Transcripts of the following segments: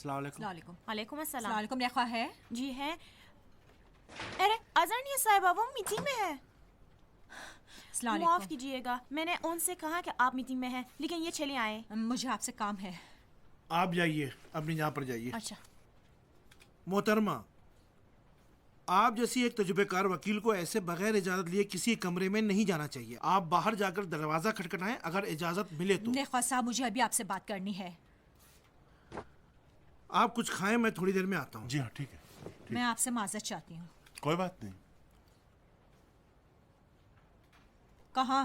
अस्सलाम वालेकुम। वालेकुम अस्सलाम। वालेकुम रेखा है? जी है। अरे अजरनिया साहिबा वो मीटिंग में है। माफ कीजिएगा, मैंने उनसे कहा कि आप मीटिंग में हैं, लेकिन ये चले आए। मुझे आपसे काम है। आप जाइए, अपनी जगह पर जाइए। अच्छा। मोहतरमा, आप जैसी एक तजुर्बेकार वकील को ऐसे बगैर इजाजत लिए किसी कमरे में नहीं जाना चाहिए। आप बाहर जाकर दरवाजा खटखटाएं अगर इजाजत मिले तो। रेखा साहब, मुझे अभी आपसे बात करनी है। आप कुछ खाएं, मैं थोड़ी देर में आता हूँ। जी हाँ, ठीक है। मैं आपसे माजरत चाहती हूँ। कोई बात नहीं। कहाँ?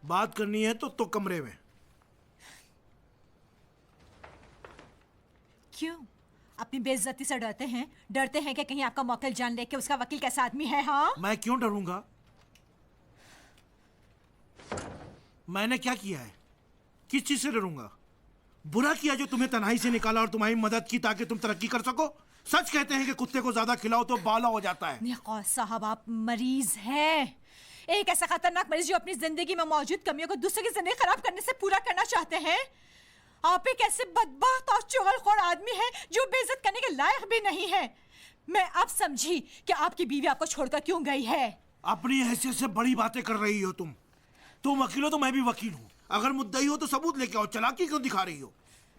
बात करनी है तो कमरे में। क्यों? अपनी बेइज्जती से डरते हैं? डरते हैं कि कहीं आपका मौकिल जान ले कि उसका वकील कैसा आदमी है? हाँ, मैं क्यों डरूंगा? मैंने क्या किया है? किस चीज से डरूंगा? बुरा किया जो तुम्हें तन्हाई से निकाला और तुम्हारी मदद की ताकि तुम तरक्की कर सको। सच कहते हैं कि कुत्ते को ज्यादा खिलाओ तो बाला हो जाता है। निकास साहब, आप मरीज हैं। एक ऐसा खतरनाक मरीज जो अपनी जिंदगी में मौजूद कमियों को दूसरों की जिंदगी खराब करने से पूरा करना चाहते हैं। आप एक ऐसे बदबख्त और चुगलखोर आदमी हैं जो बेइज्जत करने के लायक भी नहीं है। मैं अब समझी कि आपकी बीवी आपको छोड़कर क्यों गई है। अपनी हैसियत से बड़ी बातें कर रही हो तुम वकील हो तो मैं भी वकील हूँ। अगर मुद्दई हो तो सबूत लेके आओ। चालाकी क्यों दिखा रही हो?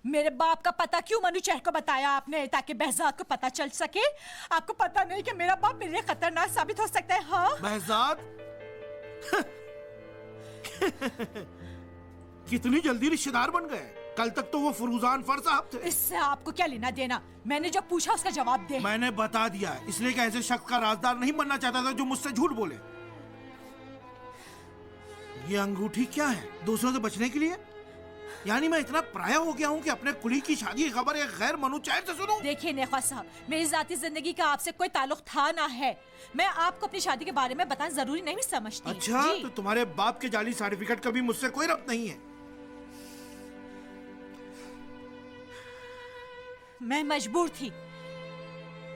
मेरे बाप का पता क्यों मनु चेहर को बताया आपने, ताकि बहजाद को पता चल सके? आपको पता नहीं कि मेरा बाप मेरे लिए खतरनाक साबित हो सकता है? हाँ, बहजाद कितनी जल्दी रिश्तेदार बन गए। कल तक तो वो फुरूजान फर साहब थे। इससे आपको क्या लेना देना? मैंने जो पूछा उसका जवाब दे। मैंने बता दिया, इसलिए कि ऐसे शख्स का राजदार नहीं बनना चाहता था जो मुझसे झूठ बोले। ये अंगूठी क्या है? दूसरों से बचने के लिए? यानी मैं इतना पराया हो गया हूँ कि अपने कुली की शादी की खबर एक गैर मनु चैर से सुनूं? देखिए नेखा साहब, मेरी जाती जिंदगी का आपसे कोई ताल्लुक था ना है। मैं आपको अपनी शादी के बारे में बताना जरूरी नहीं समझती। अच्छा, तो तुम्हारे बाप के जाली सर्टिफिकेट का भी मुझसे कोई रब्त नहीं है? मैं मजबूर थी।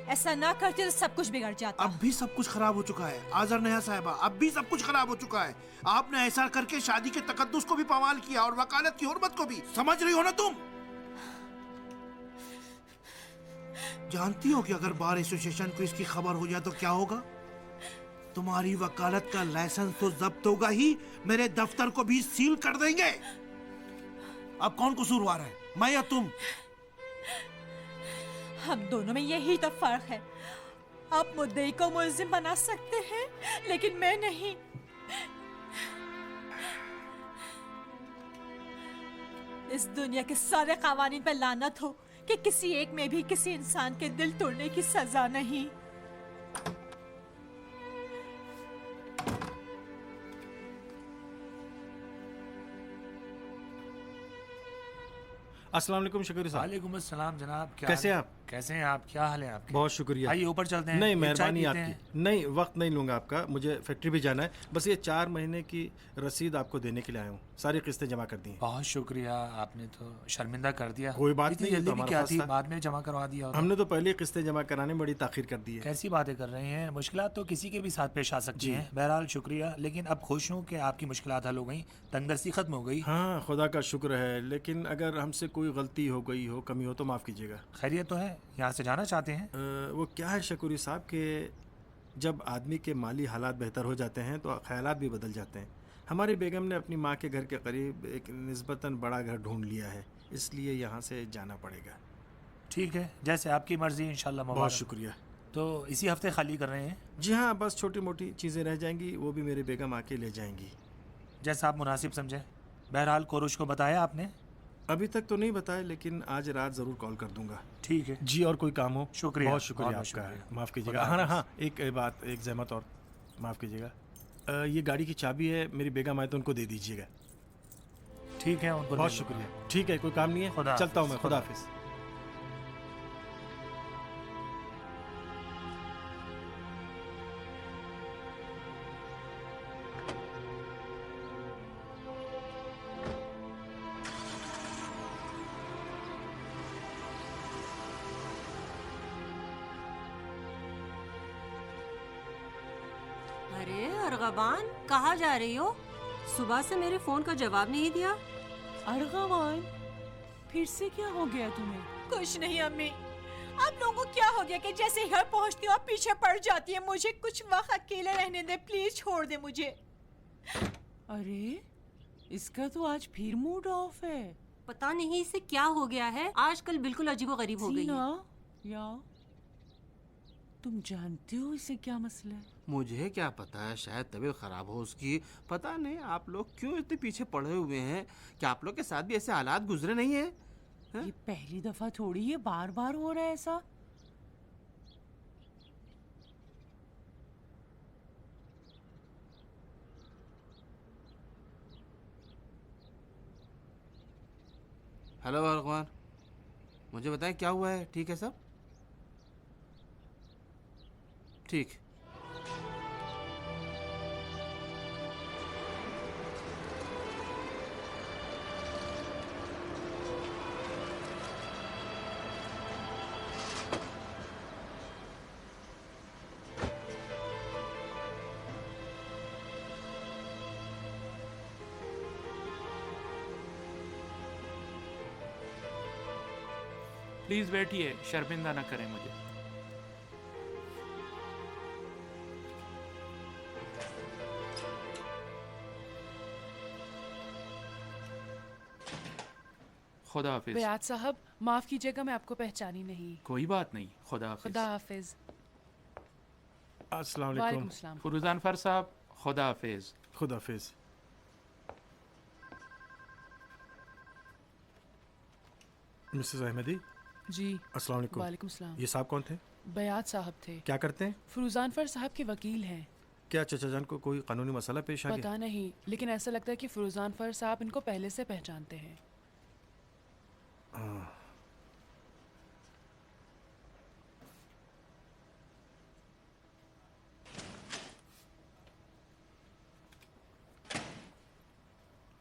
ऐसा ना करती तो सब कुछ बिगड़ जाता। अब भी सब कुछ खराब हो चुका है आजर नया साहिबा, अब भी सब कुछ खराब हो चुका है। आपने ऐसा करके शादी के तकद्दुस को भी पामाल किया और वकालत की हुर्मत को भी। समझ रही हो ना तुम? जानती हो कि अगर बार एसोसिएशन को इसकी खबर हो जाए तो क्या होगा? तुम्हारी वकालत का लाइसेंस तो जब्त होगा ही, मेरे दफ्तर को भी सील कर देंगे। अब कौन कसूरवार है, मैं या तुम? हम दोनों में यही तो फर्क है। आप मुद्दई को मुल्जिम बना सकते हैं, लेकिन मैं नहीं। इस दुनिया के सारे कावानीन पर लानत हो कि किसी एक में भी किसी इंसान के दिल तोड़ने की सजा नहीं। अस्सलाम वालेकुम शकूरी साहब। वालेकुम अस्सलाम जनाब। क्या कैसे हाल है? आप? कैसे हैं आप? क्या हाल है आपके? बहुत शुक्रिया। आइए ऊपर चलते हैं। नहीं, एक चाय मेहरबानी पीते हैं। आपकी। नहीं, वक्त नहीं लूँगा आपका, मुझे फैक्ट्री भी जाना है। बस ये 4 महीने की रसीद आपको देने के लिए आया हूँ। सारी किस्तें जमा कर दी हैं। बहुत शुक्रिया, आपने तो शर्मिंदा कर दिया। कोई बात इतनी नहीं, ये तो जल्दी भी हमारा क्या पास थी, था। बाद में जमा करवा दिया होता। हमने तो पहले किस्तें जमा कराने में बड़ी ताखीर कर दी है। कैसी बातें कर रहे हैं? मुश्किलात तो किसी के भी साथ पेश आ सकती हैं। बहरहाल शुक्रिया, लेकिन अब खुश हूँ कि आपकी मुश्किलात हल हो गई, तंगदस्ती खत्म हो गई। हाँ, खुदा का शुक्र है। लेकिन अगर हमसे कोई गलती हो गई हो, कमी हो तो माफ़ कीजिएगा। खैरियत तो है? यहाँ से जाना चाहते हैं? वो क्या है शकूरी साहब कि जब आदमी के माली हालात बेहतर हो जाते हैं तो ख्यालात भी बदल जाते हैं। हमारी बेगम ने अपनी माँ के घर के करीब एक निस्बतन बड़ा घर ढूंढ लिया है, इसलिए यहाँ से जाना पड़ेगा। ठीक है, जैसे आपकी मर्जी, इंशाल्लाह। बहुत शुक्रिया। तो इसी हफ्ते खाली कर रहे हैं? जी हाँ, बस छोटी मोटी चीज़ें रह जाएंगी, वो भी मेरी बेगम आके ले जाएंगी। जैसा आप मुनासिब समझें। बहरहाल कोरुश को बताया आपने? अभी तक तो नहीं बताया, लेकिन आज रात ज़रूर कॉल कर दूंगा। ठीक है जी, और कोई काम हो? शुक्रिया। बहुत शुक्रिया बहुत आपका। शुक्रिया। माफ़ कीजिएगा। हाँ हाँ, एक बात, एक जहमत और, माफ़ कीजिएगा। ये गाड़ी की चाबी है, मेरी बेगम आए तो उनको दे दीजिएगा। ठीक है, उनको बहुत शुक्रिया। ठीक है, कोई काम नहीं है, खुदा चलता हूँ मैं। खुदा हाफिज़। अरे अर्गवान, कहाँ जा रही हो? सुबह से मेरे फोन का जवाब नहीं दिया। अर्गवान, फिर से क्या हो गया तुम्हें? कुछ नहीं अम्मी। आप लोगों को क्या हो गया कि जैसे घर पहुंचती हूँ आप पीछे पड़ जाती है? मुझे कुछ वक्त अकेले रहने दे प्लीज, छोड़ दे मुझे। अरे इसका तो आज फिर मूड ऑफ है। पता नहीं इसे क्या हो गया है, आजकल बिल्कुल अजीबोगरीब हो गई है। सीना, या तुम जानते हो इसे क्या मसला है? मुझे क्या पता है, शायद तबीयत खराब हो उसकी। पता नहीं आप लोग क्यों इतने पीछे पड़े हुए हैं। क्या आप लोग के साथ भी ऐसे हालात गुजरे नहीं है? ये पहली दफा थोड़ी है, बार बार हो रहा है ऐसा। हेलो भगवान, मुझे बताएं क्या हुआ है? ठीक है सब? ठीक। प्लीज बैठिए, शर्मिंदा न करें मुझे। खुदा हाफिज। बयात साहब, माफ कीजिएगा मैं आपको पहचानी नहीं। कोई बात नहीं, खुदा हाफिज। खुदा हाफिज। अस्सलाम वालेकुम वालेकुम। सलाम। फुरुजान फर साहब, खुदा हाफिज। खुदा हाफिज। मिसेस अहमदी, जी अस्सलाम वालेकुम। वालेकुम सलाम। ये साहब कौन थे? बयात साहब थे। क्या करते हैं? फुरुजान फर साहब के वकील हैं। क्या चचा जान को कोई कानूनी मसला पेश आ गया? पता नहीं, लेकिन ऐसा लगता है कि फुरुजान फर साहब इनको पहले से पहचानते हैं।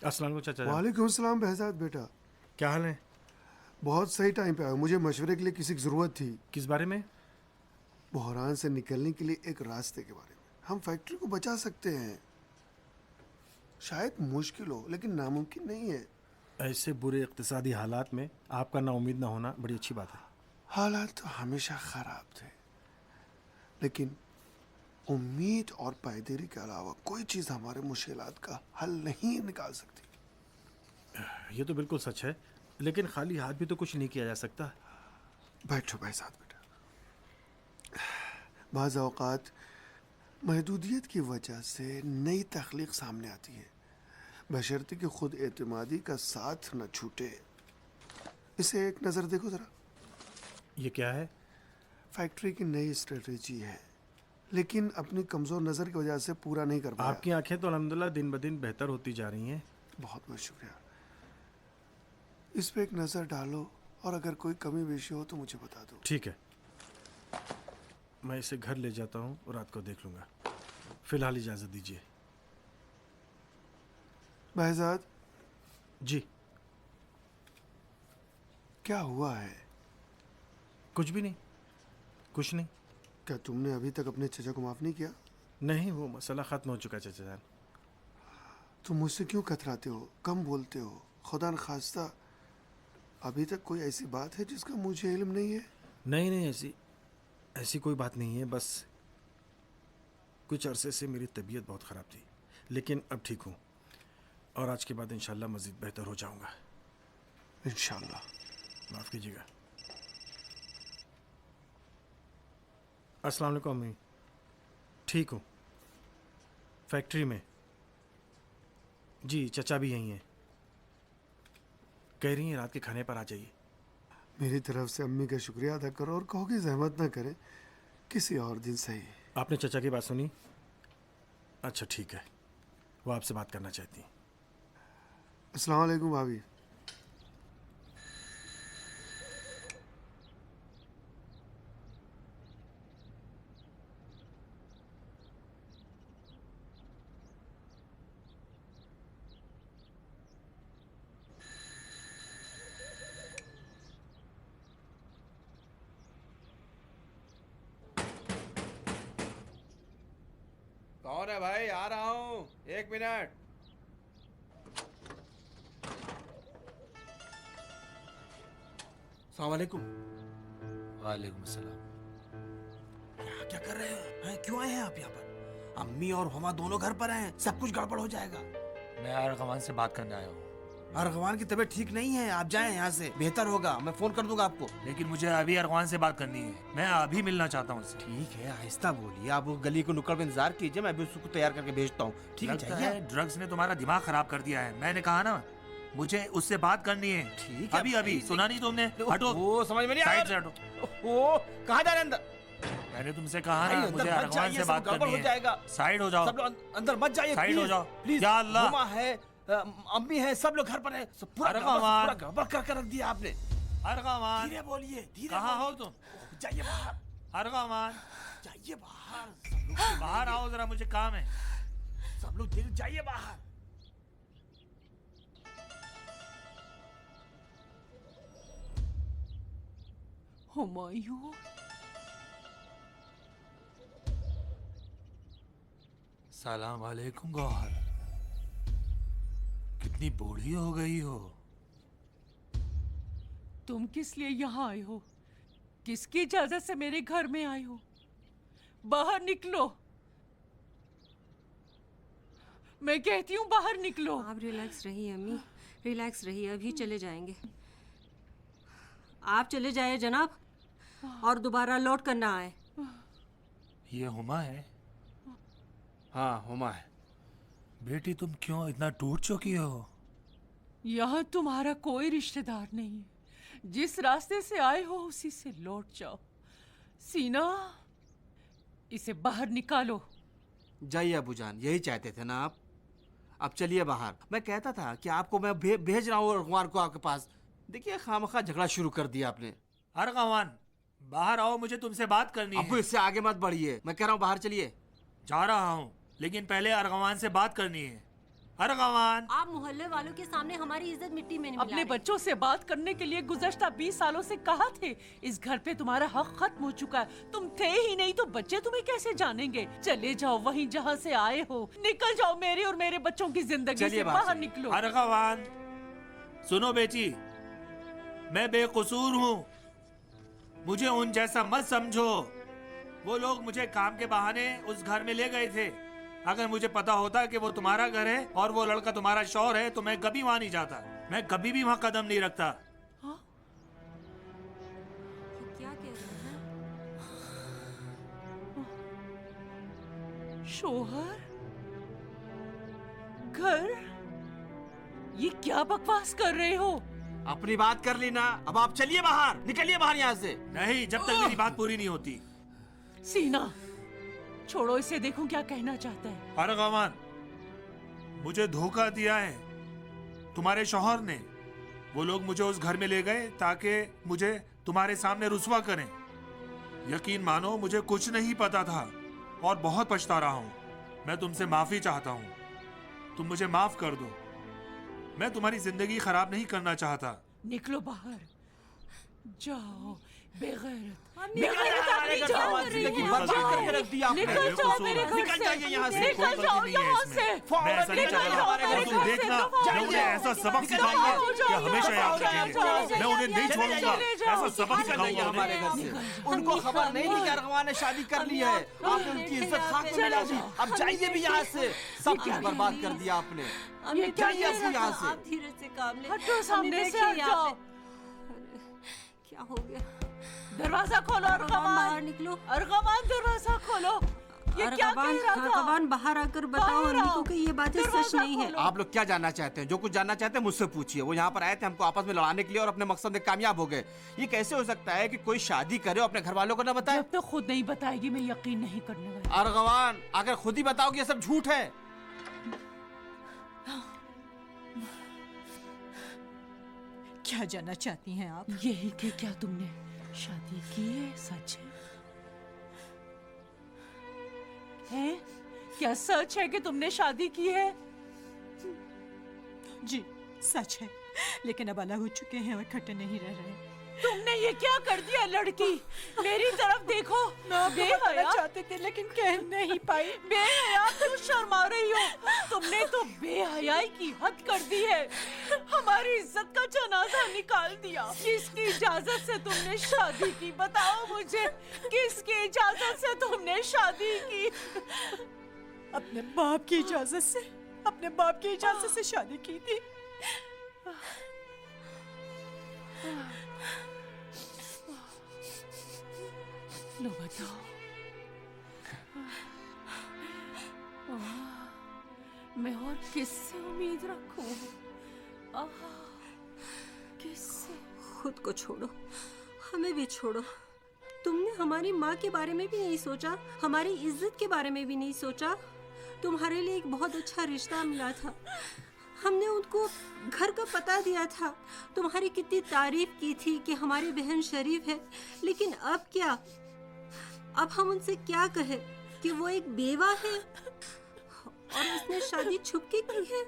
अस्सलाम वालेकुम चचा जान। वालेकुम सलाम बहजाद बेटा। क्या हाल है? बहुत सही टाइम पे आया। मुझे मशवरे के लिए किसी की ज़रूरत थी। किस बारे में? बहरान से निकलने के लिए एक रास्ते के बारे में। हम फैक्ट्री को बचा सकते हैं। शायद मुश्किल हो लेकिन नामुमकिन नहीं है। ऐसे बुरे इक्तिसादी हालात में आपका नाउम्मीद ना होना बड़ी अच्छी बात है। हालात तो हमेशा ख़राब थे, लेकिन उम्मीद और पायदेरी के अलावा कोई चीज़ हमारे मुश्किलात का हल नहीं निकाल सकती। ये तो बिल्कुल सच है, लेकिन खाली हाथ भी तो कुछ नहीं किया जा सकता। बैठो बहजाद बेटा। बाज़ औक़ात महदूदियत की वजह से नई तख्लीक सामने आती है, बशर्ते कि खुद एतमादी का साथ न छूटे। इसे एक नज़र देखो ज़रा। ये क्या है? फैक्ट्री की नई स्ट्रेटजी है, लेकिन अपनी कमज़ोर नज़र की वजह से पूरा नहीं कर पाया। आपकी आंखें तो अल्हम्दुलिल्लाह दिन ब दिन बेहतर होती जा रही हैं। बहुत बहुत शुक्रिया। इस पे एक नज़र डालो और अगर कोई कमी बेशी हो तो मुझे बता दो। ठीक है, मैं इसे घर ले जाता हूँ और रात को देख लूँगा। फिलहाल इजाज़त दीजिए। बहजाद, जी। क्या हुआ है? कुछ भी नहीं, कुछ नहीं। क्या तुमने अभी तक अपने चचा को माफ़ नहीं किया? नहीं, वो मसला ख़त्म हो चुका चचा जान। तुम मुझसे क्यों कतराते हो, कम बोलते हो? खुदा न खास्ता अभी तक कोई ऐसी बात है जिसका मुझे इल्म नहीं है? नहीं नहीं, ऐसी ऐसी कोई बात नहीं है। बस कुछ अरसे से मेरी तबीयत बहुत ख़राब थी, लेकिन अब ठीक हूँ और आज के बाद इंशाल्लाह मज़ीद बेहतर हो जाऊँगा। इंशाल्लाह। माफ़ कीजिएगा। अस्सलाम वालेकुम अम्मी। ठीक हूँ, फैक्ट्री में। जी, चचा भी यहीं हैं। कह रही हैं रात के खाने पर आ जाइए। मेरी तरफ से अम्मी का शुक्रिया अदा करो और कहो कि जहमत ना करें, किसी और दिन सही। आपने चचा की बात सुनी? अच्छा ठीक है, वो आपसे बात करना चाहती हैं। अस्सलाम वालेकुम भाभी। कौन है भाई? आ रहा हूँ, 1 मिनट। अस्सलाम वालेकुम। वालेकुम सलाम। क्या कर रहे हैं? क्यों आए हैं आप यहाँ पर? अम्मी और हुमा दोनों घर पर हैं, सब कुछ गड़बड़ हो जाएगा। मैं अरगवान से बात करने आया हूँ। अरगवान की तबीयत ठीक नहीं है, आप जाएं यहाँ से, बेहतर होगा। मैं फोन कर दूंगा आपको। लेकिन मुझे अभी अरगवान से बात करनी है, मैं अभी मिलना चाहता हूँ उससे। ठीक है, आहिस्ता बोलिए। आप वो गली को नुक्कड़ में इंतजार कीजिए, मैं अभी उसको तैयार करके भेजता हूँ। ठीक है, लगता जाइए। है ड्रग्स ने तुम्हारा दिमाग खराब कर दिया है। मैंने कहा ना, मुझे उससे बात करनी है। ठीक है, अभी अभी सुना नहीं तुमने? हटो, वो समझ में नहीं आ साइड से रहा। हटो। ओ, कहाँ जा रहे हैं अंदर? मैंने तुमसे कहा भाई, ना, अंदर मुझे मत अरगवान जाइए, से सब बात गड़बड़ करनी हो है। जाएगा। साइड हो जाओ। सब लोग अंदर मत जाइए, साइड हो प्लीज, जाओ। प्लीज। या अल्लाह। हुमा है, अम्मी है, सब लोग घर पर है। सब पूरा गड़बड़ करके रख दिया आपने। अरगवान, धीरे बोलिए, धीरे। कहाँ हो तुम? जाइए बाहर, अरगवान, जाइए बाहर। सब लोग बाहर आओ जरा, मुझे काम है। सब लोग जाइए बाहर। हुमायूं, सलाम वालेकुम गौहर, कितनी बूढ़ी हो गई हो। तुम किस लिए यहाँ आए हो? किसकी इजाजत से मेरे घर में आए हो? बाहर निकलो, मैं कहती हूँ बाहर निकलो। आप रिलैक्स रहिए अम्मी, रिलैक्स रहिए, अभी चले जाएंगे। आप चले जाइए जनाब, और दोबारा लौट कर ना आए। ये हुमा है? हाँ, हुमा है। बेटी, तुम क्यों इतना टूट चुकी हो? यहाँ तुम्हारा कोई रिश्तेदार नहीं है। जिस रास्ते से आए हो उसी से लौट जाओ। सीना, इसे बाहर निकालो। जाइए अबूजान, यही चाहते थे ना आप। अब चलिए बाहर। मैं कहता था कि आपको मैं भेज रहा हूँ अरगवान को आपके पास। देखिए, खामखा झगड़ा शुरू कर दिया आपने। अरगवान, बाहर आओ, मुझे तुमसे बात करनी अब है। इससे आगे मत बढ़िए, मैं कह रहा हूँ बाहर चलिए। जा रहा हूँ, लेकिन पहले अरगवान से बात करनी है। अरगवान, आप मोहल्ले वालों के सामने हमारी इज्जत मिट्टी में नहीं अपने मिला रहे। बच्चों से बात करने के लिए गुज़श्ता 20 सालों से कहा थे। इस घर पे तुम्हारा हक खत्म हो चुका है। तुम थे ही नहीं तो बच्चे तुम्हें कैसे जानेंगे? चले जाओ वहीं जहाँ से आए हो। निकल जाओ मेरे और मेरे बच्चों की जिंदगी चलिए से बाहर बाहर से। निकलो। अरगवान, सुनो बेटी, मैं बेकसूर हूँ, मुझे उन जैसा मत समझो। वो लोग मुझे काम के बहाने उस घर में ले गए थे। अगर मुझे पता होता कि वो तुम्हारा घर है और वो लड़का तुम्हारा शौहर है तो मैं कभी वहां नहीं जाता। मैं कभी भी वहां कदम नहीं रखता। क्या कह रहे हैं? शोहर, घर, ये क्या बकवास कर रहे हो? अपनी बात कर ली ना, अब आप चलिए बाहर, निकलिए बाहर यहाँ से। नहीं, जब तक मेरी बात पूरी नहीं होती। सीना, छोड़ो इसे, देखो क्या कहना चाहता है। अरगवान, मुझे धोखा दिया है तुम्हारे शौहर ने। वो लोग मुझे उस घर में ले गए ताकि मुझे तुम्हारे सामने रुस्वा करें। यकीन मानो, मुझे कुछ नहीं पता था और बहुत पछता रहा हूँ। मैं तुमसे माफी चाहता हूँ, तुम मुझे माफ कर दो। मैं तुम्हारी जिंदगी खराब नहीं करना चाहता। निकलो बाहर, जाओ बेगैरत। बेगैरत आदमी क्या कर रही जिंदगी है? बर्बाद करके रख दी आपने। निकल जाओ मेरे घर निकल से। जाइए यहाँ से। निकल जाओ यहाँ से। मैं ऐसा नहीं निकल चाहता। जाओ और मेरे तुम घर से, देखना, दफा मैं हो उन्हें जाओ। ऐसा सबक निकल सिखाऊंगा जाओ, कि जाओ, हमेशा जाओ, याद जाओ, रखेंगे। जाओ, मैं उन्हें नहीं चले छोड़ूंगा। जाओ, चले ऐसा जाओ। सबक निकल जाइए सिखाऊंगा हमारे उन्हें। घर से। उनको खबर नहीं थी कि अरगवान ने शादी कर ली है। आपने उनकी इज्जत खाक में मिला दी। अब जाइए भी यहाँ से, सब कुछ बर्बाद कर दिया आपने। अम्मी क्या जाइए कह अब यहाँ रहा था? से। आप धीरे से काम ले। हटो अम्मी सामने से, देखिए हट यहाँ जाओ। पे। क्या हो गया? दरवाजा खोलो अरगवान, बाहर अरगवान। निकलो। अरगवान, दरवाजा खोलो। ये क्या कह रहा था? अरगवान, बाहर आकर बताओ बाहर अम्मी आओ। को कि ये बातें सच दरवाजा नहीं है। खोलो। आप लोग क्या जानना चाहते हैं? जो कुछ जानना चाहते हैं मुझसे पूछिए। वो यहाँ पर आए थे हमको आपस में लड़ाने के लिए और अपने मकसद में कामयाब हो गए। ये कैसे हो सकता है कि कोई शादी करे और अपने घर वालों को न बताए? जब तक खुद नहीं बताएगी मैं यकीन नहीं करने वाली। अरगवान, अगर खुद ही बताओगे ये सब झूठ है। क्या जानना चाहती हैं आप? यही कि क्या तुमने शादी की है? सच है? हैं? क्या सच है कि तुमने शादी की है? जी, सच है, लेकिन अब अलग हो चुके हैं और इकट्ठे नहीं रह रहे। तुमने ये क्या कर दिया लड़की? मेरी तरफ देखो। बेहया चाहते थे लेकिन कह नहीं पाई। बेहया क्यों शर्मा रही हो? तुमने तो बेहयाई की हद कर दी है। हमारी इज्जत का जनाजा निकाल दिया। किसकी इजाजत से तुमने शादी की? बताओ मुझे, किसकी इजाजत से तुमने शादी की? अपने बाप की इजाजत से, अपने बाप की इजाजत से शादी की थी। लो बताओ। मैं और किससे उम्मीद रखूं? किससे? खुद को छोड़ो, हमें भी छोड़ो। तुमने हमारी माँ के बारे में भी नहीं सोचा, हमारी इज्जत के बारे में भी नहीं सोचा। तुम्हारे लिए एक बहुत अच्छा रिश्ता मिला था, हमने उनको घर का पता दिया था, तुम्हारी कितनी तारीफ की थी कि हमारी बहन शरीफ है। लेकिन अब क्या? अब हम उनसे क्या कहें कि वो एक बेवा है और उसने शादी छुपके की है।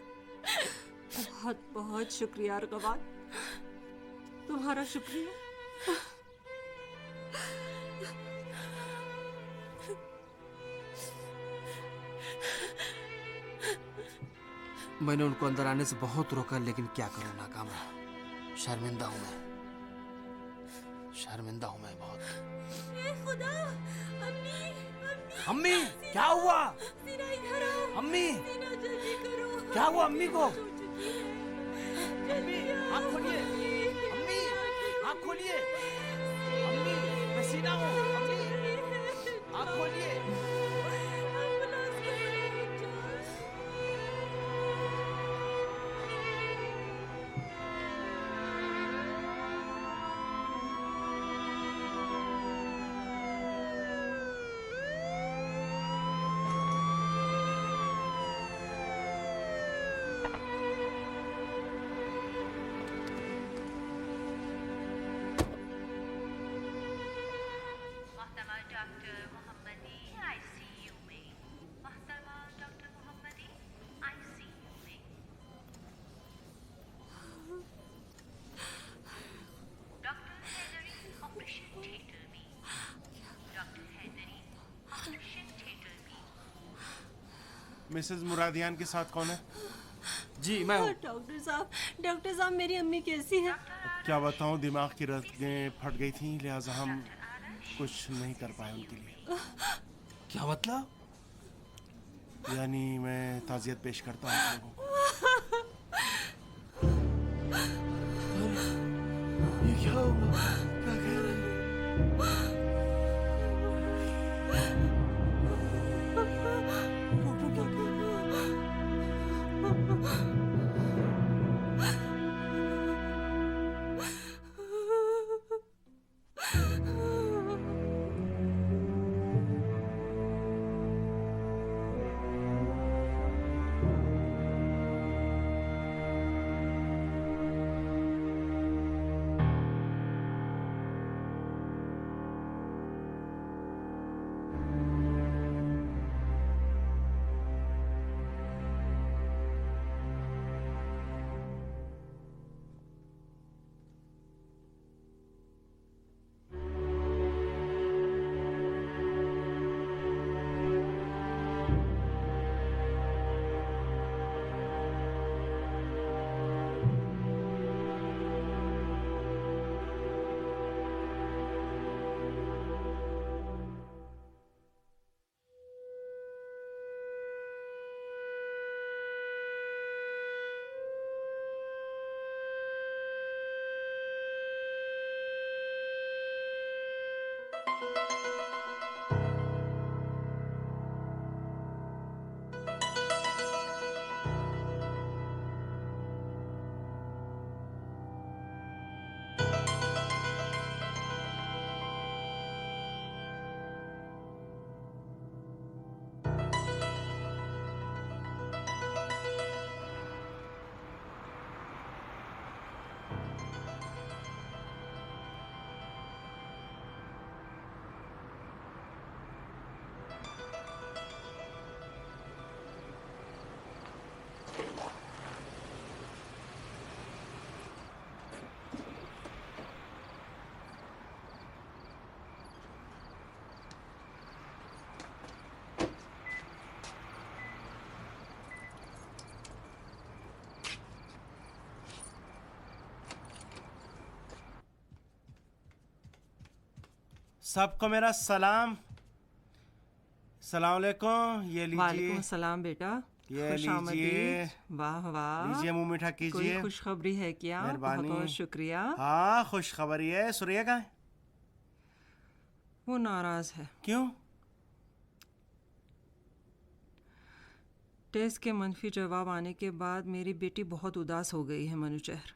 बहुत बहुत शुक्रिया अर्गवान, तुम्हारा शुक्रिया। मैंने उनको अंदर आने से बहुत रोका, लेकिन क्या करूं, नाकाम रहा। शर्मिंदा हूं मैं, शर्मिंदा हूं मैं बहुत। खुदा, अम्मी, अम्मी क्या हुआ? अम्मी जल्दी करो। क्या हुआ अम्मी को? अम्मी आँख खोलिए, अम्मी आँख खोलिए, अम्मी मैं सीना हूँ, अम्मी आँख खोलिए। मिसेस मुरादियान के साथ कौन है? जी मैं हूँ। डॉक्टर साहब मेरी अम्मी कैसी है? क्या बताऊं, दिमाग की रगें फट गई थी, लिहाजा हम कुछ नहीं कर पाए उनके लिए। क्या मतलब? यानी मैं ताज़ियत पेश करता हूँ आप लोगों को। ये क्या हुआ? क्या कह रहे हैं? सबको मेरा सलाम। सलाम अलैकुम। ये वालेकुम लीजिए, सलाम बेटा। ये खुश आमदीद। लीजिए, वाह वाह। लीजिए मुंह मीठा कोई कीजिए। खुशखबरी है क्या? बहुत मेहरबानी। बहुत शुक्रिया। हाँ खुश खबरी है। सुरिया कहाँ है? वो नाराज है। क्यों? टेस्ट के मनफी जवाब आने के बाद मेरी बेटी बहुत उदास हो गई है मनुचहर।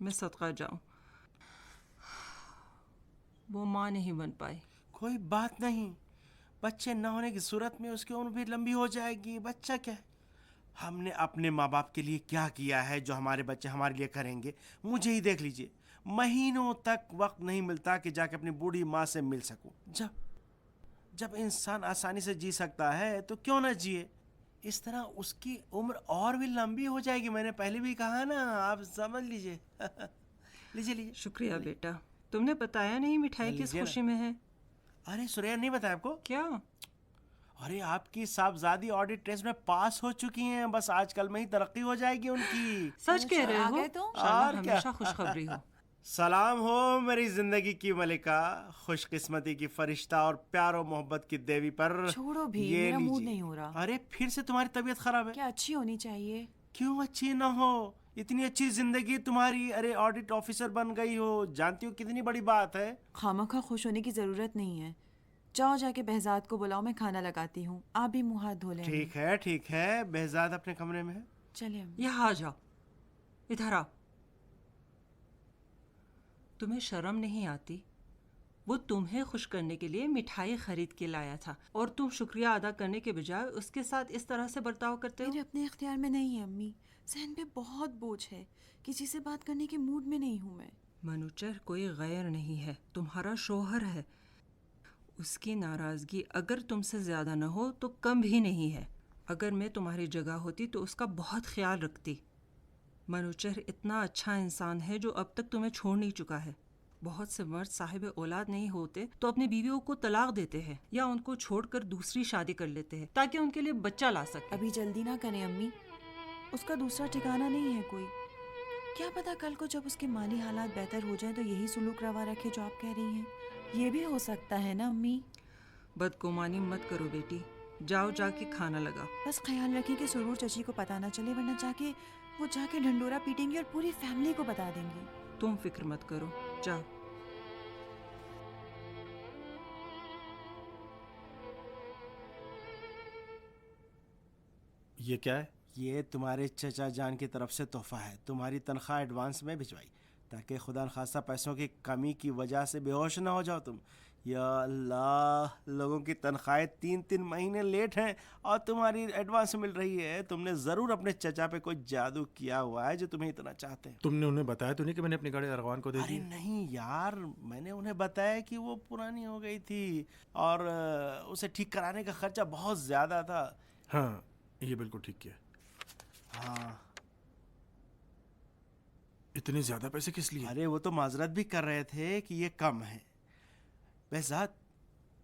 मैं सदका जाऊं, वो माँ नहीं बन पाई। कोई बात नहीं, बच्चे न होने की सूरत में उसकी उम्र भी लंबी हो जाएगी। बच्चा क्या है? हमने अपने माँ बाप के लिए क्या किया है जो हमारे बच्चे हमारे लिए करेंगे? मुझे ही देख लीजिए, महीनों तक वक्त नहीं मिलता कि जाके अपनी बूढ़ी माँ से मिल सकूं। जब इंसान आसानी से जी सकता है तो क्यों ना जिए? इस तरह उसकी उम्र और भी लंबी हो जाएगी। मैंने पहले भी कहा ना, आप समझ लीजिए। लीजिए लीजिए। शुक्रिया बेटा। तुमने बताया नहीं मिठाई किस लीजिए ना। खुशी में है? अरे सुरैया नहीं बताया आपको? क्या? अरे आपकी साहबजादी ऑडिट टेस्ट में पास हो चुकी हैं, बस आजकल में ही तरक्की हो जाएगी उनकी। सच कह रहे आ हो? गए तो? इंशाल्लाह और क्या? हमेशा खुशखबरी हो। सलाम हो मेरी जिंदगी की मलिका, खुशकिस्मती की फरिश्ता और प्यार और मोहब्बत की देवी पर। छोड़ो भी, ये मेरा मूड लीजिए। नहीं हो रहा। अरे फिर से तुम्हारी तबीयत खराब है? क्या अच्छी होनी चाहिए? क्यों अच्छी ना हो? इतनी अच्छी जिंदगी तुम्हारी। अरे ऑडिट ऑफिसर बन गई हो, जानती हो कितनी बड़ी बात है। खामखा खुश होने की जरूरत नहीं है। जाओ जाके behzad को बुलाओ, मैं खाना लगाती हूँ। आप भी मुंह हाथ धो लें। ठीक है ठीक है, बेहजाद अपने कमरे में है। चलिए अम्मी। यहाँ आ जाओ, इधर आओ। तुम्हें शर्म नहीं आती? वो तुम्हें खुश करने के लिए मिठाई खरीद के लाया था और तुम शुक्रिया अदा करने के बजाय उसके साथ इस तरह से बर्ताव करते हो। मेरे अपने इख्तियार में नहीं है अम्मी। सहन पे बहुत बोझ है, किसी से बात करने के मूड में नहीं हूँ मैं। मनुचर कोई गैर नहीं है, तुम्हारा शोहर है। उसकी नाराजगी अगर तुमसे ज्यादा न हो तो कम भी नहीं है। अगर मैं तुम्हारी जगह होती तो उसका बहुत ख्याल रखती। मनुचर इतना अच्छा इंसान है जो अब तक तुम्हें छोड़ नहीं चुका है। बहुत से मर्द साहिब औलाद नहीं होते तो अपनी बीवियों को तलाक देते हैं या उनको छोड़कर दूसरी शादी कर लेते हैं ताकि उनके लिए बच्चा ला सके। अभी जल्दी ना करें अम्मी, उसका दूसरा ठिकाना नहीं है कोई। क्या पता कल को जब उसके माली हालात बेहतर हो जाए तो यही सुलूक रवा रखे जो आप कह रही हैं। ये भी हो सकता है ना अम्मी? बदगुमानी मत करो बेटी, जाओ जाके खाना लगाओ। बस ख्याल रखिए कि सुरूर चची को पता ना चले, वरना वो जाके ढंडोरा पीटेंगी और पूरी फैमिली को बता देंगी। तुम फिक्र मत करो, जाओ। ये क्या है? ये तुम्हारे चचा जान की तरफ से तोहफा है। तुम्हारी तनख्वाह एडवांस में भिजवाई ताकि खुदा न खासा पैसों की कमी की वजह से बेहोश ना हो जाओ तुम। या अल्लाह, लोगों की तनख्वाहें 3-3 महीने लेट हैं और तुम्हारी एडवांस मिल रही है। तुमने ज़रूर अपने चचा पे कोई जादू किया हुआ है जो तुम्हें इतना चाहते हैं। तुमने उन्हें बताया तो नहीं कि मैंने अपनी गाड़ी अरगवान को दे दी? अरे नहीं यार, मैंने उन्हें बताया कि वो पुरानी हो गई थी और उसे ठीक कराने का खर्चा बहुत ज़्यादा था। हाँ, ये बिल्कुल ठीक किया। हाँ, इतने ज़्यादा पैसे किस लिए? अरे वो तो माजरत भी कर रहे थे कि ये कम है। बेहज़ाद,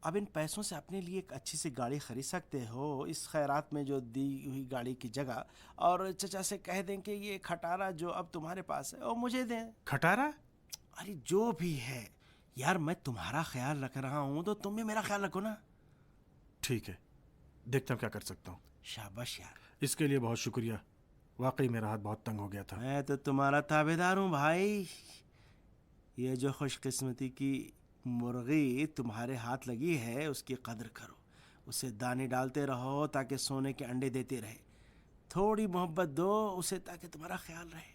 अब इन पैसों से अपने लिए एक अच्छी सी गाड़ी खरीद सकते हो इस खैरात में जो दी हुई गाड़ी की जगह, और चचा से कह दें कि ये खटारा जो अब तुम्हारे पास है वो मुझे दें। खटारा? अरे जो भी है यार, मैं तुम्हारा ख्याल रख रहा हूँ तो तुम भी मेरा ख्याल रखो ना। ठीक है, देखता हूँ क्या कर सकता हूँ। शाबाश यार, इसके लिए बहुत शुक्रिया। वाकई मेरा हाथ बहुत तंग हो गया था। मैं तो तुम्हारा ताबेदार हूँ भाई। ये जो खुशकिस्मती की मुर्गी तुम्हारे हाथ लगी है उसकी कदर करो, उसे दाने डालते रहो ताकि सोने के अंडे देते रहे। थोड़ी मोहब्बत दो उसे ताकि तुम्हारा ख्याल रहे।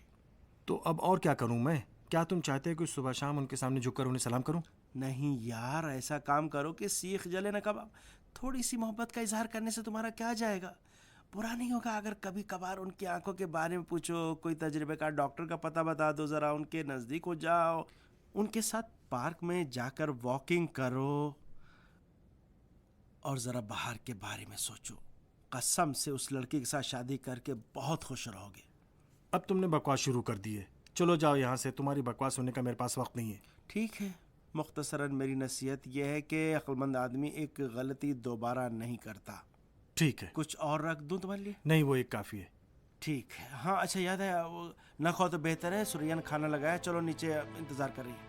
तो अब और क्या करूँ मैं? क्या तुम चाहते हो कि सुबह शाम उनके सामने झुककर उन्हें सलाम करूँ? नहीं यार, ऐसा काम करो कि सीख जले न कबाब। थोड़ी सी मोहब्बत का इजहार करने से तुम्हारा क्या जाएगा? बुरा नहीं होगा अगर कभी कभार उनकी आंखों के बारे में पूछो, कोई तजर्बे का डॉक्टर का पता बता दो, ज़रा उनके नज़दीक हो जाओ, उनके साथ पार्क में जाकर वॉकिंग करो और ज़रा बाहर के बारे में सोचो। कसम से उस लड़की के साथ शादी करके बहुत खुश रहोगे। अब तुमने बकवास शुरू कर दी है। चलो जाओ यहाँ से, तुम्हारी बकवास सुनने का मेरे पास वक्त नहीं है। ठीक है, मुख्तसरन मेरी नसीहत यह है कि अक्लमंद आदमी एक गलती दोबारा नहीं करता। ठीक है। कुछ और रख दूं तुम्हारे लिए? नहीं, वो एक काफ़ी है। ठीक है। हाँ अच्छा, याद है, वो न खाओ तो बेहतर है। सुरैया ने खाना लगाया, चलो नीचे इंतज़ार कर रही है।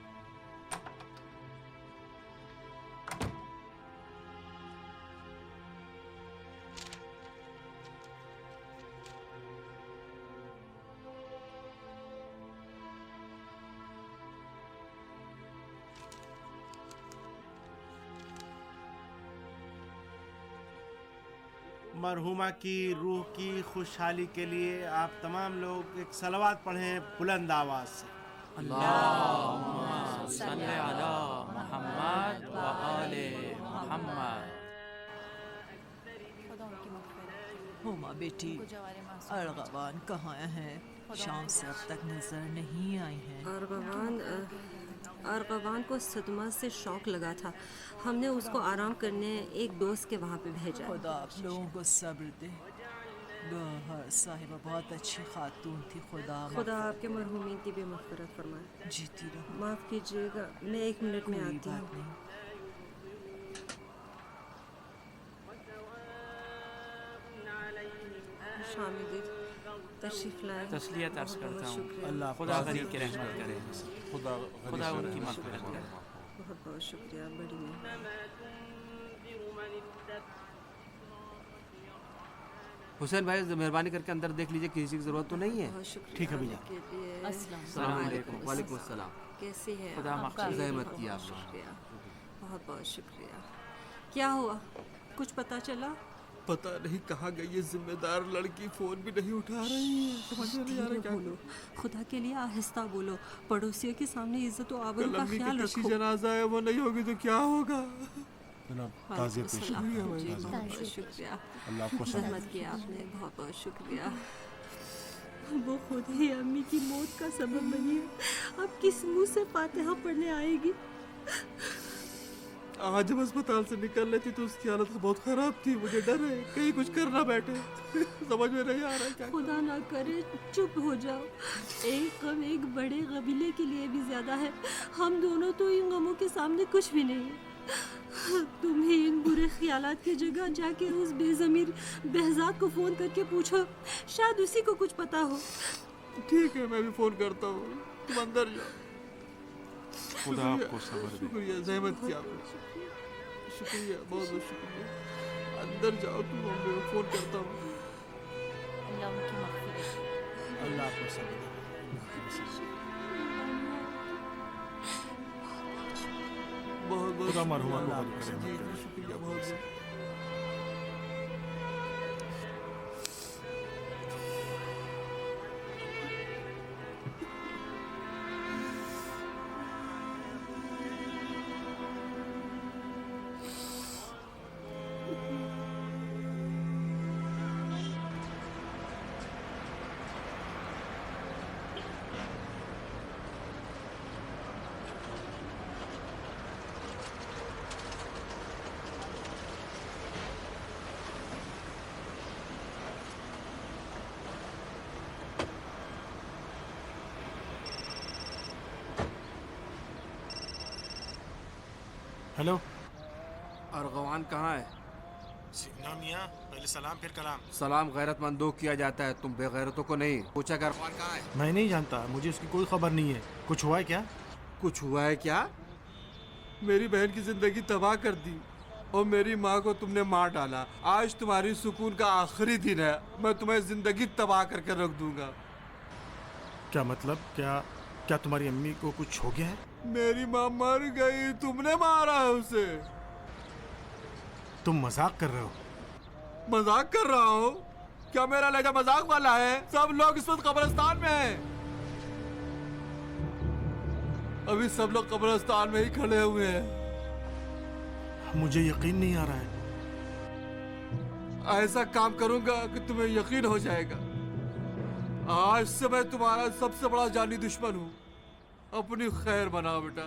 मरहुमा की रूह की खुशहाली के लिए आप तमाम लोग एक सलवात पढ़ें बुलंद आवाज से। अल्लाहुम्मा सल्ली अला मुहम्मद व आले मुहम्मद। हुमा बेटी, अर्गवान कहाँ हैं? शाम से अब तक नजर नहीं आई हैं। अर्गवान को सदमा से शौक लगा था। हमने उसको आराम करने एक दोस्त के वहाँ पे भेजा। खुदा आप लोगों को सब्र दे। गौहर साहिबा बहुत अच्छी खातून थी। खुदा आपके मरहूमीन की भी मग़फ़िरत फरमाए। जीती रहो। माफ़ कीजिएगा, मैं 1 मिनट में आती हूँ। तशरीफ लाए। तस्लियत अर्ज करता हूँ। अल्लाह खुदा गरीब की रहमत करे, खुदा उनकी मग़फ़िरत करे। बहुत बहुत शुक्रिया, बड़ी मेहरबानी। हुसैन भाई मेहरबानी करके अंदर देख लीजिए, किसी की ज़रूरत तो नहीं है। ठीक है भैया। अस्सलाम वालेकुम। वालेकुम अस्सलाम। कैसी है? खुदा माफ़ ज़हमत की आप लोगों। शुक्रिया, बहुत बहुत शुक्रिया। क्या हुआ, कुछ पता चला? पता नहीं कहाँ गई ये जिम्मेदार लड़की, फोन भी नहीं उठा रही है। समझ में नहीं आ रहा क्या बोलो, खुदा के लिए आहिस्ता बोलो। पड़ोसियों के सामने इज्जत और आबरू का ख्याल रखो। जनाजा है वो नहीं होगी तो क्या होगा? शुक्रिया, रहमत किया आपने, बहुत बहुत शुक्रिया। वो खुद ही अम्मी की मौत का सबब बनी है। अब किस मुंह से फातिहा पढ़ने आएगी? आज जब अस्पताल से निकल रही थी तो उसकी हालत बहुत खराब थी। मुझे डर है कहीं कुछ कर ना बैठे। समझ में नहीं आ रहा क्या। खुदा ना करे चुप हो जाओ। एक गम एक बड़े कबीले के लिए भी ज्यादा है। हम दोनों तो इन गमों के सामने कुछ भी नहीं है। तुम ही इन बुरे ख्यालात की जगह जाके उस बेज़मीर behzad को फोन करके पूछो, शायद उसी को कुछ पता हो। ठीक है, मैं भी फोन करता हूँ, तुम अंदर जाओ। खुदा आपको सब्र दे। शुक्रिया, जहमत किया आपने। शुक्रिया, बहुत बहुत शुक्रिया। अंदर जाओ, तुम मैं फोन करता हूँ। अल्लाह आपको सब्र दे। बहुत बहुत खुदा मरहुमा को जी, शुक्रिया बहुत बहुत। हेलो, अर्गवान कहाँ है? सिग्ना मियाँ, पहले सलाम फिर कलाम। सलाम गैरतमंदों किया जाता है, तुम बेगैरतों को नहीं। पूछा कि अर्गवान कहाँ है? मैं नहीं जानता, मुझे उसकी कोई खबर नहीं है। कुछ हुआ है क्या? कुछ हुआ है क्या? मेरी बहन की जिंदगी तबाह कर दी और मेरी माँ को तुमने मार डाला। आज तुम्हारी सुकून का आखिरी दिन है। मैं तुम्हें जिंदगी तबाह करके रख दूंगा। क्या मतलब? क्या तुम्हारी अम्मी को कुछ हो गया है? मेरी माँ मर गई, तुमने मारा है उसे। तुम मजाक कर रहे हो? मजाक कर रहा हूँ? क्या मेरा लहजा मजाक वाला है? सब लोग इस वक्त कब्रिस्तान में हैं। अभी सब लोग कब्रिस्तान में ही खड़े हुए हैं। मुझे यकीन नहीं आ रहा है। ऐसा काम करूंगा कि तुम्हें यकीन हो जाएगा। आज से मैं तुम्हारा सबसे बड़ा जानी दुश्मन हूँ। अपनी खैर बनाओ बेटा।